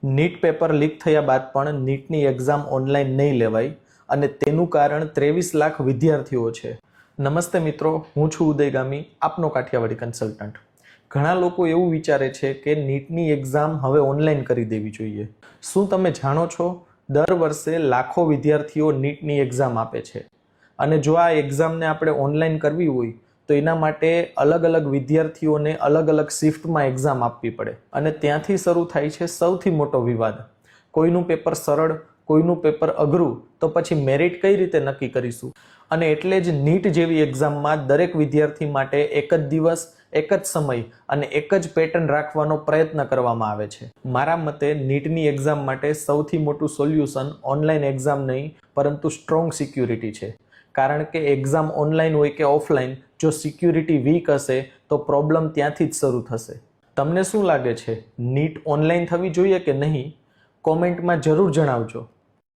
NEET paper leak થયા બાદ પણ નીટની એક્ઝામ ઓનલાઈન નહીં લેવાય અને તેનું કારણ 23 લાખ વિદ્યાર્થીઓ છે. નમસ્તે મિત્રો, હું છું ઉદય ગામી, આપનો કાઠિયાવાડી કન્સલ્ટન્ટ. ઘણા લોકો એવું વિચારે છે કે નીટની એક્ઝામ હવે ઓનલાઈન કરી દેવી જોઈએ. શું તમે જાણો છો, દર વર્ષે લાખો વિદ્યાર્થીઓ નીટની એક્ઝામ આપે છે અને જો આ એક્ઝામને આપણે ઓનલાઈન કરવી હોય તો એના માટે અલગ અલગ વિદ્યાર્થીઓને અલગ અલગ શિફ્ટમાં એક્ઝામ આપવી પડે અને ત્યાંથી શરૂ થાય છે સૌથી મોટો વિવાદ. કોઈનું પેપર સરળ, કોઈનું પેપર અઘરું, તો પછી મેરિટ કઈ રીતે નક્કી કરીશું? અને એટલે જ નીટ જેવી એક્ઝામમાં દરેક વિદ્યાર્થી માટે એક જ દિવસ, એક જ સમય અને એક જ પેટર્ન રાખવાનો પ્રયત્ન કરવામાં આવે છે. મારા મતે નીટની એક્ઝામ માટે સૌથી મોટું સોલ્યુશન ઓનલાઈન એક્ઝામ નહીં પરંતુ સ્ટ્રોંગ સિક્યુરિટી છે. કારણ કે એક્ઝામ ઓનલાઈન હોય કે ઓફલાઈન, જો સિક્યુરિટી વીક હશે તો પ્રોબ્લેમ ત્યાંથી જ શરૂ થશે. તમને શું લાગે છે, નીટ ઓનલાઈન થવી જોઈએ કે નહીં? કોમેન્ટમાં જરૂર જણાવજો.